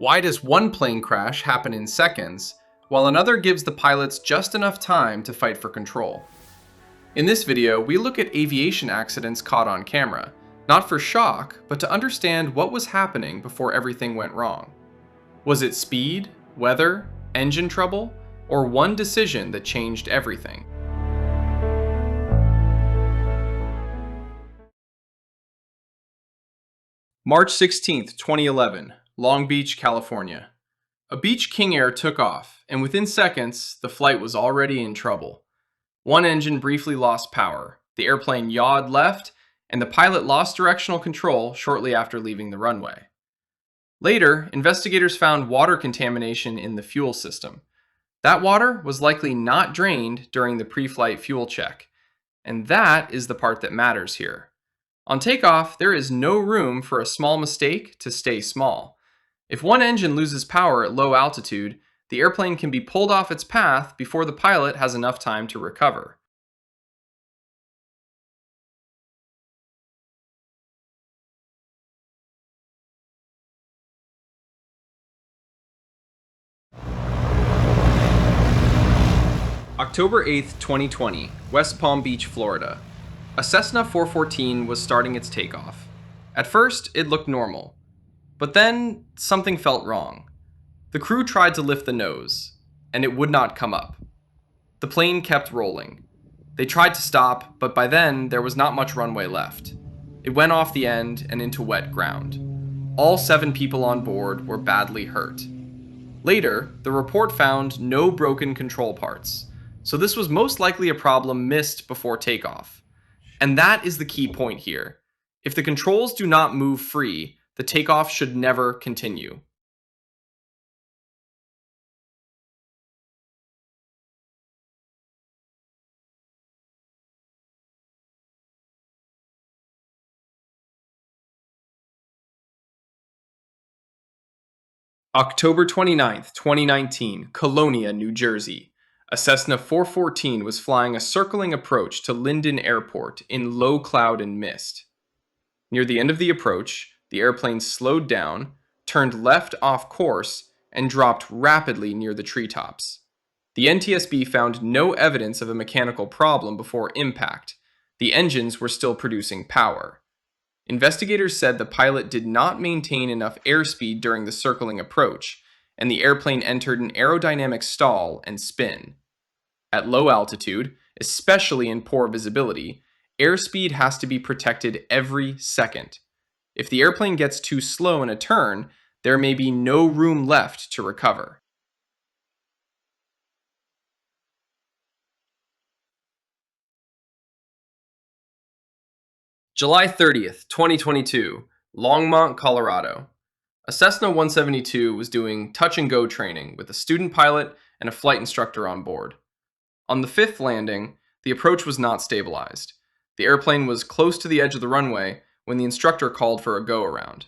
Why does one plane crash happen in seconds, while another gives the pilots just enough time to fight for control? In this video, we look at aviation accidents caught on camera, not for shock, but to understand what was happening before everything went wrong. Was it speed, weather, engine trouble, or one decision that changed everything? March 16, 2011, Long Beach, California. A Beech King Air took off, and within seconds, the flight was already in trouble. One engine briefly lost power, the airplane yawed left, and the pilot lost directional control shortly after leaving the runway. Later, investigators found water contamination in the fuel system. That water was likely not drained during the pre-flight fuel check, and that is the part that matters here. On takeoff, there is no room for a small mistake to stay small. If one engine loses power at low altitude, the airplane can be pulled off its path before the pilot has enough time to recover. October 8, 2020, West Palm Beach, Florida. A Cessna 414 was starting its takeoff. At first, it looked normal. But then, something felt wrong. The crew tried to lift the nose, and it would not come up. The plane kept rolling. They tried to stop, but by then, there was not much runway left. It went off the end and into wet ground. All 7 people on board were badly hurt. Later, the report found no broken control parts, so this was most likely a problem missed before takeoff. And that is the key point here. If the controls do not move free, the takeoff should never continue. October 29, 2019, Colonia, New Jersey. A Cessna 414 was flying a circling approach to Linden Airport in low cloud and mist. Near the end of the approach, the airplane slowed down, turned left off course, and dropped rapidly near the treetops. The NTSB found no evidence of a mechanical problem before impact. The engines were still producing power. Investigators said the pilot did not maintain enough airspeed during the circling approach, and the airplane entered an aerodynamic stall and spin. At low altitude, especially in poor visibility, airspeed has to be protected every second. If the airplane gets too slow in a turn, there may be no room left to recover. July 30th, 2022, Longmont, Colorado. A Cessna 172 was doing touch-and-go training with a student pilot and a flight instructor on board. On the 5th landing, the approach was not stabilized. The airplane was close to the edge of the runway when the instructor called for a go-around.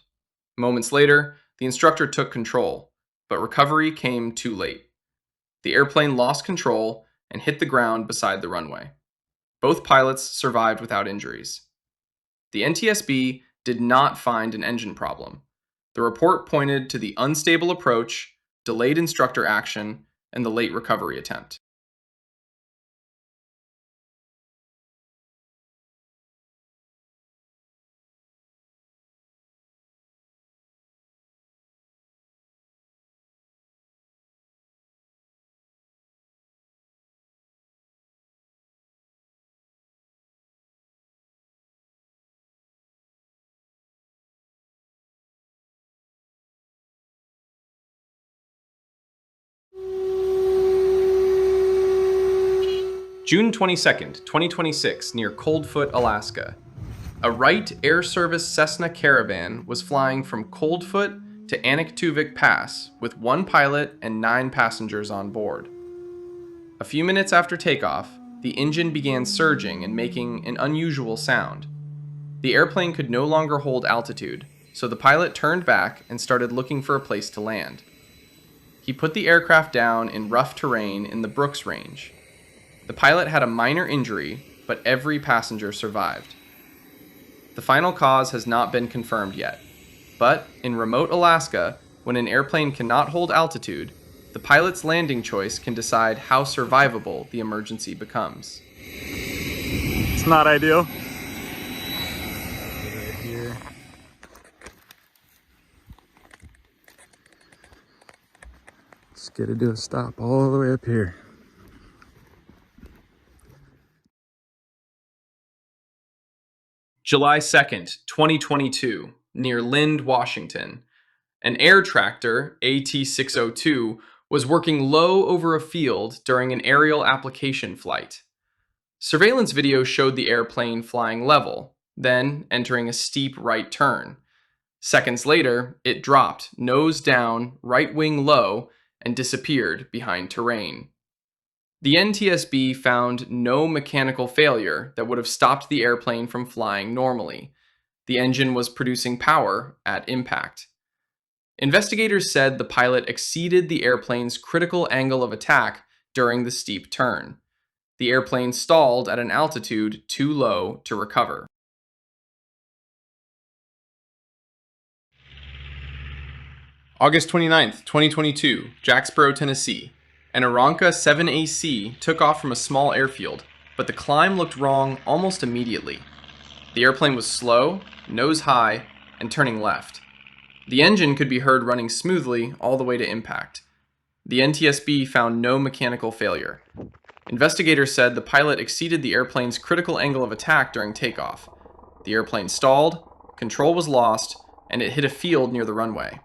Moments later, the instructor took control, but recovery came too late. The airplane lost control and hit the ground beside the runway. Both pilots survived without injuries. The NTSB did not find an engine problem. The report pointed to the unstable approach, delayed instructor action, and the late recovery attempt. June 22nd, 2026, near Cold Foot, Alaska. A Wright Air Service Cessna Caravan was flying from Cold Foot to Anaktuvik Pass with 1 pilot and 9 passengers on board. A few minutes after takeoff, the engine began surging and making an unusual sound. The airplane could no longer hold altitude, so the pilot turned back and started looking for a place to land. He put the aircraft down in rough terrain in the Brooks Range. The pilot had a minor injury, but every passenger survived. The final cause has not been confirmed yet, but in remote Alaska, When an airplane cannot hold altitude, the pilot's landing choice can decide how survivable the emergency becomes. It's not ideal. Right here. Let's get it to a stop all the way up here. July 2nd, 2022, near Lind, Washington. An air tractor, AT-602, was working low over a field during an aerial application flight. Surveillance video showed the airplane flying level, then entering a steep right turn. Seconds later, it dropped, nose down, right wing low, and disappeared behind terrain. The NTSB found no mechanical failure that would have stopped the airplane from flying normally. The engine was producing power at impact. Investigators said the pilot exceeded the airplane's critical angle of attack during the steep turn. The airplane stalled at an altitude too low to recover. August 29th, 2022, Jacksboro, Tennessee. An Aeronca 7AC took off from a small airfield, but the climb looked wrong almost immediately. The airplane was slow, nose high, and turning left. The engine could be heard running smoothly all the way to impact. The NTSB found no mechanical failure. Investigators said the pilot exceeded the airplane's critical angle of attack during takeoff. The airplane stalled, control was lost, and it hit a field near the runway.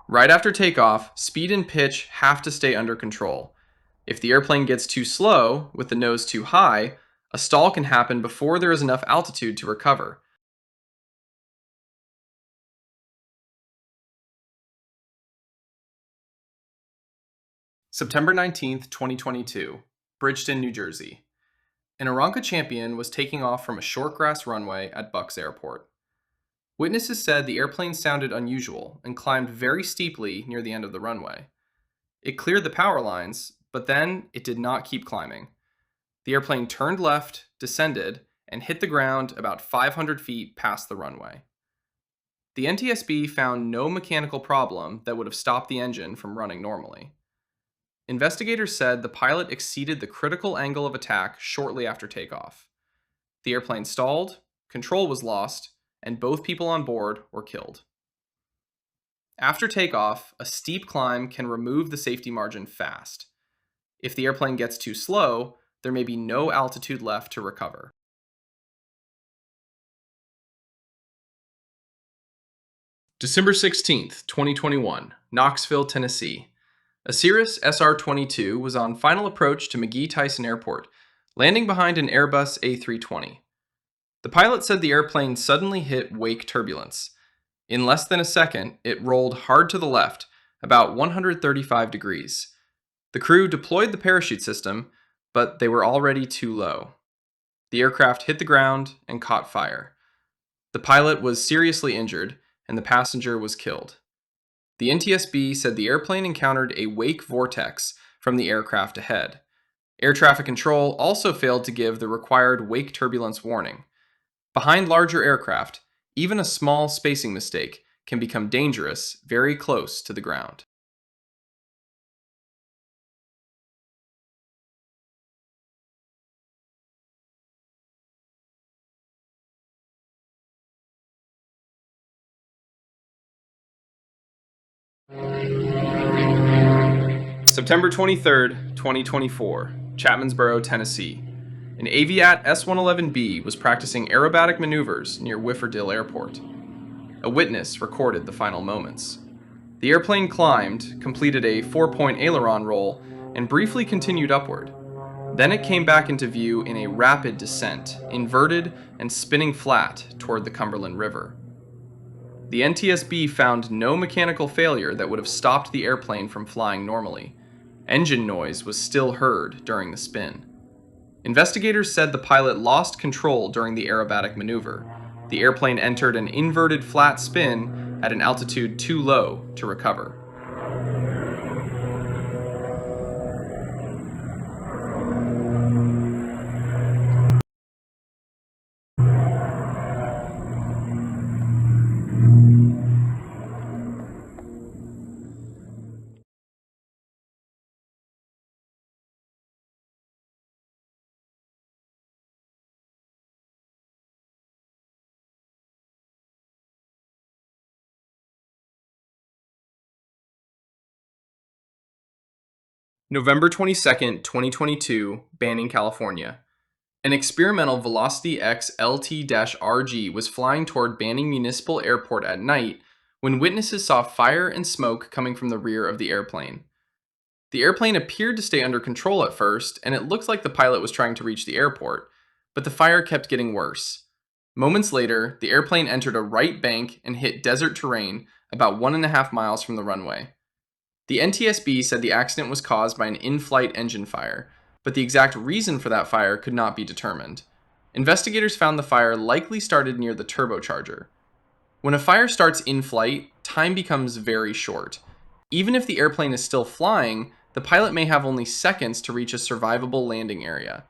Right after takeoff, speed and pitch have to stay under control. If the airplane gets too slow, with the nose too high, a stall can happen before there is enough altitude to recover. September 19th, 2022, Bridgeton, New Jersey. An Aeronca Champion was taking off from a short grass runway at Bucks Airport. Witnesses said the airplane sounded unusual and climbed very steeply near the end of the runway. It cleared the power lines, but then it did not keep climbing. The airplane turned left, descended, and hit the ground about 500 feet past the runway. The NTSB found no mechanical problem that would have stopped the engine from running normally. Investigators said the pilot exceeded the critical angle of attack shortly after takeoff. The airplane stalled, control was lost, and both people on board were killed. After takeoff, a steep climb can remove the safety margin fast. If the airplane gets too slow, there may be no altitude left to recover. December 16th, 2021, Knoxville, Tennessee. A Cirrus SR22 was on final approach to McGee-Tyson Airport, landing behind an Airbus A320. The pilot said the airplane suddenly hit wake turbulence. In less than a second, it rolled hard to the left, about 135 degrees. The crew deployed the parachute system, but they were already too low. The aircraft hit the ground and caught fire. The pilot was seriously injured, and the passenger was killed. The NTSB said the airplane encountered a wake vortex from the aircraft ahead. Air traffic control also failed to give the required wake turbulence warning. Behind larger aircraft, even a small spacing mistake can become dangerous very close to the ground. September 23rd, 2024, Chapmansboro, Tennessee. An Aviat S-111B was practicing aerobatic maneuvers near Whiffordale Airport. A witness recorded the final moments. The airplane climbed, completed a 4-point aileron roll, and briefly continued upward. Then it came back into view in a rapid descent, inverted and spinning flat toward the Cumberland River. The NTSB found no mechanical failure that would have stopped the airplane from flying normally. Engine noise was still heard during the spin. Investigators said the pilot lost control during the aerobatic maneuver. The airplane entered an inverted flat spin at an altitude too low to recover. November 22nd, 2022, Banning, California. An experimental Velocity X LT-RG was flying toward Banning Municipal Airport at night when witnesses saw fire and smoke coming from the rear of the airplane. The airplane appeared to stay under control at first, and it looked like the pilot was trying to reach the airport, but the fire kept getting worse. Moments later, the airplane entered a right bank and hit desert terrain about 1.5 miles from the runway. The NTSB said the accident was caused by an in-flight engine fire, but the exact reason for that fire could not be determined. Investigators found the fire likely started near the turbocharger. When a fire starts in flight, time becomes very short. Even if the airplane is still flying, the pilot may have only seconds to reach a survivable landing area.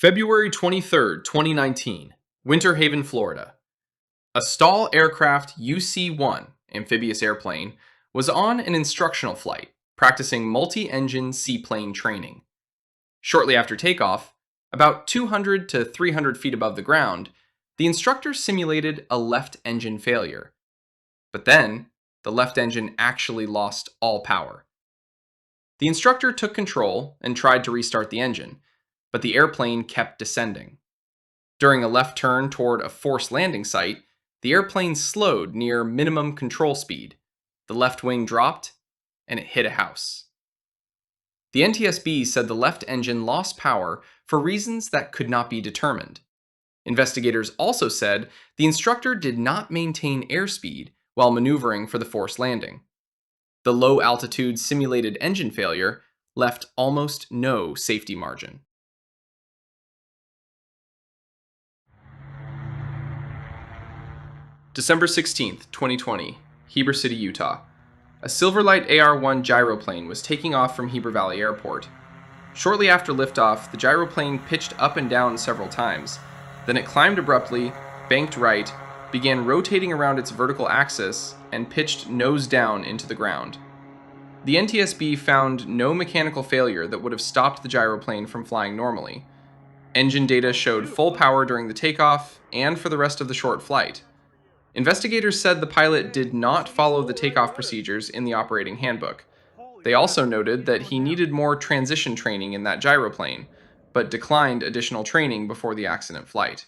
February 23rd, 2019, Winter Haven, Florida. A STOL aircraft UC-1 amphibious airplane was on an instructional flight, practicing multi-engine seaplane training. Shortly after takeoff, about 200 to 300 feet above the ground, the instructor simulated a left engine failure. But then, the left engine actually lost all power. The instructor took control and tried to restart the engine, but the airplane kept descending. During a left turn toward a forced landing site, the airplane slowed near minimum control speed. The left wing dropped, and it hit a house. The NTSB said the left engine lost power for reasons that could not be determined. Investigators also said the instructor did not maintain airspeed while maneuvering for the forced landing. The low altitude simulated engine failure left almost no safety margin. December 16th, 2020, Heber City, Utah. A SilverLight AR-1 gyroplane was taking off from Heber Valley Airport. Shortly after liftoff, the gyroplane pitched up and down several times. Then it climbed abruptly, banked right, began rotating around its vertical axis, and pitched nose down into the ground. The NTSB found no mechanical failure that would have stopped the gyroplane from flying normally. Engine data showed full power during the takeoff and for the rest of the short flight. Investigators said the pilot did not follow the takeoff procedures in the operating handbook. They also noted that he needed more transition training in that gyroplane, but declined additional training before the accident flight.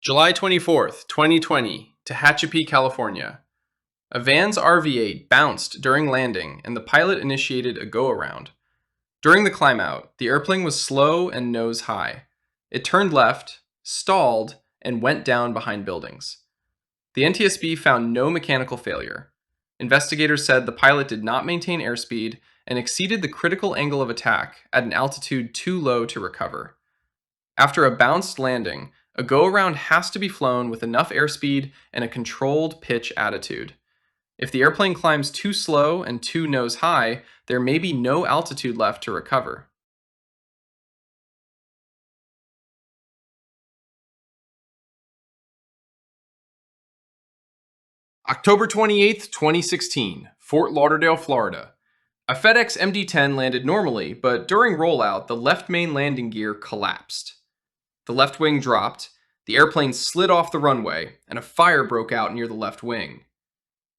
July 24th, 2020, Tehachapi, California. A van's RV-8 bounced during landing and the pilot initiated a go-around. During the climb-out, the airplane was slow and nose high. It turned left, stalled, and went down behind buildings. The NTSB found no mechanical failure. Investigators said the pilot did not maintain airspeed and exceeded the critical angle of attack at an altitude too low to recover. After a bounced landing, a go-around has to be flown with enough airspeed and a controlled pitch attitude. If the airplane climbs too slow and too nose high, there may be no altitude left to recover. October 28th, 2016, Fort Lauderdale, Florida. A FedEx MD-10 landed normally, but during rollout, the left main landing gear collapsed. The left wing dropped, the airplane slid off the runway, and a fire broke out near the left wing.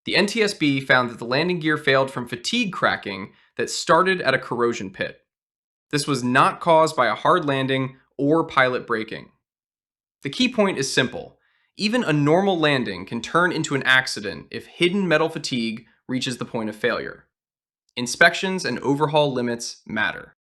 The NTSB found that the landing gear failed from fatigue cracking that started at a corrosion pit. This was not caused by a hard landing or pilot braking. The key point is simple. Even a normal landing can turn into an accident if hidden metal fatigue reaches the point of failure. Inspections and overhaul limits matter.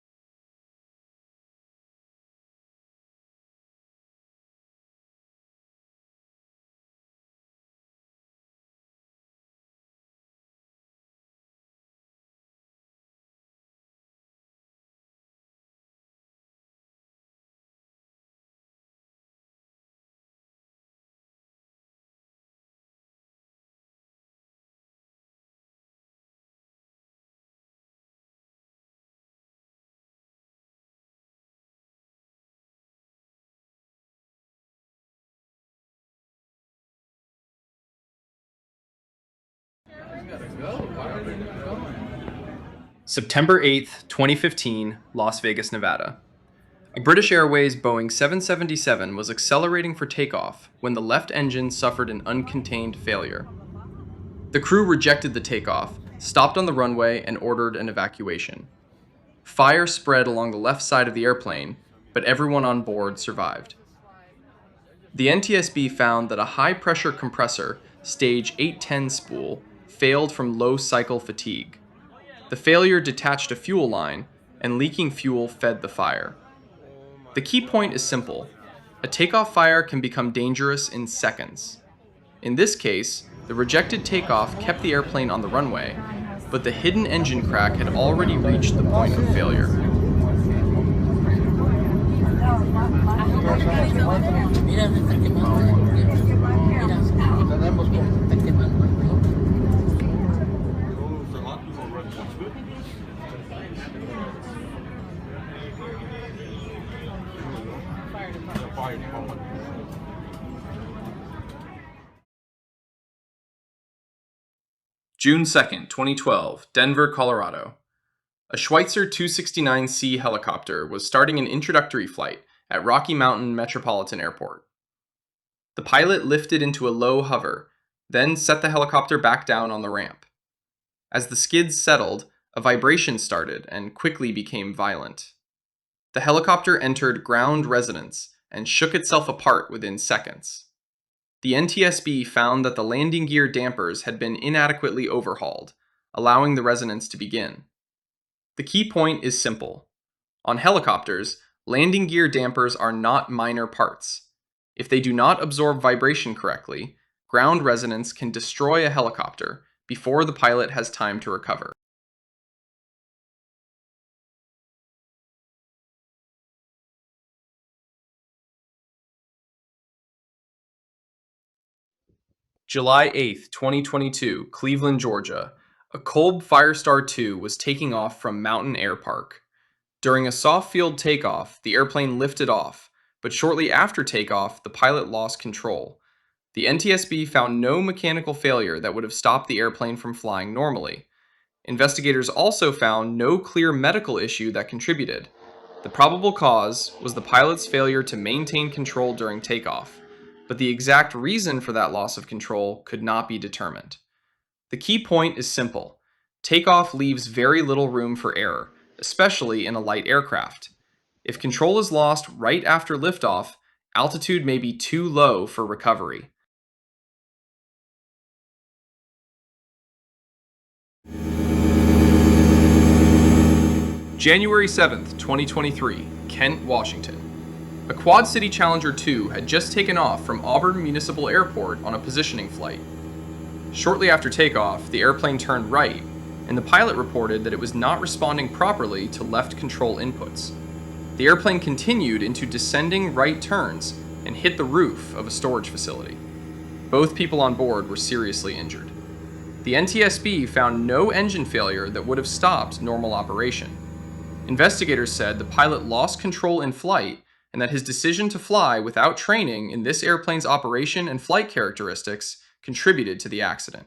September 8th, 2015, Las Vegas, Nevada. A British Airways Boeing 777 was accelerating for takeoff when the left engine suffered an uncontained failure. The crew rejected the takeoff, stopped on the runway, and ordered an evacuation. Fire spread along the left side of the airplane, but everyone on board survived. The NTSB found that a high-pressure compressor, stage 810 spool, failed from low cycle fatigue. The failure detached a fuel line, and leaking fuel fed the fire. The key point is simple. A takeoff fire can become dangerous in seconds. In this case, the rejected takeoff kept the airplane on the runway, but the hidden engine crack had already reached the point of failure. June 2nd, 2012, Denver, Colorado. A Schweizer 269C helicopter was starting an introductory flight at Rocky Mountain Metropolitan Airport. The pilot lifted into a low hover, then set the helicopter back down on the ramp. As the skids settled, a vibration started and quickly became violent. The helicopter entered ground resonance and shook itself apart within seconds. The NTSB found that the landing gear dampers had been inadequately overhauled, allowing the resonance to begin. The key point is simple. On helicopters, landing gear dampers are not minor parts. If they do not absorb vibration correctly, ground resonance can destroy a helicopter before the pilot has time to recover. July 8th, 2022, Cleveland, Georgia. A Kolb Firestar 2 was taking off from Mountain Air Park. During a soft field takeoff, the airplane lifted off, but shortly after takeoff, the pilot lost control. The NTSB found no mechanical failure that would have stopped the airplane from flying normally. Investigators also found no clear medical issue that contributed. The probable cause was the pilot's failure to maintain control during takeoff, but the exact reason for that loss of control could not be determined. The key point is simple. Takeoff leaves very little room for error, especially in a light aircraft. If control is lost right after liftoff, altitude may be too low for recovery. January 7th, 2023, Kent, Washington. A Quad City Challenger 2 had just taken off from Auburn Municipal Airport on a positioning flight. Shortly after takeoff, the airplane turned right, and the pilot reported that it was not responding properly to left control inputs. The airplane continued into descending right turns and hit the roof of a storage facility. Both people on board were seriously injured. The NTSB found no engine failure that would have stopped normal operation. Investigators said the pilot lost control in flight and that his decision to fly without training in this airplane's operation and flight characteristics contributed to the accident.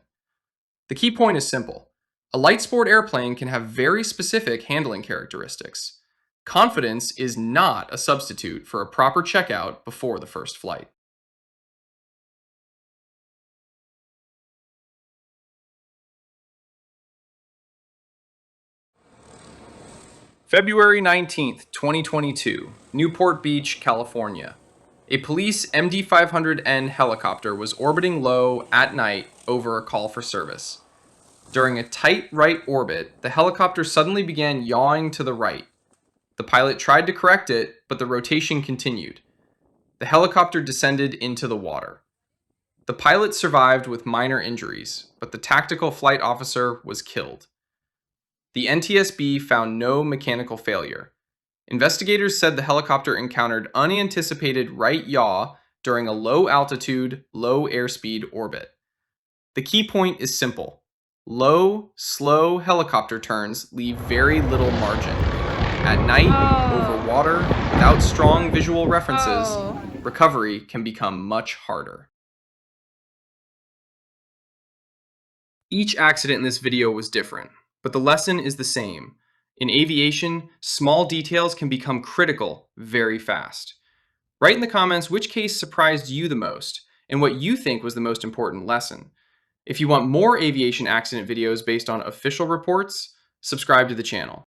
The key point is simple. A light sport airplane can have very specific handling characteristics. Confidence is not a substitute for a proper checkout before the first flight. February 19th, 2022, Newport Beach, California. A police MD-500N helicopter was orbiting low at night over a call for service. During a tight right orbit, the helicopter suddenly began yawing to the right. The pilot tried to correct it, but the rotation continued. The helicopter descended into the water. The pilot survived with minor injuries, but the tactical flight officer was killed. The NTSB found no mechanical failure. Investigators said the helicopter encountered unanticipated right yaw during a low-altitude, low-airspeed orbit. The key point is simple. Low, slow helicopter turns leave very little margin. At night, over water, without strong visual references, recovery can become much harder. Each accident in this video was different, but the lesson is the same. In aviation, small details can become critical very fast. Write in the comments which case surprised you the most and what you think was the most important lesson. If you want more aviation accident videos based on official reports, subscribe to the channel.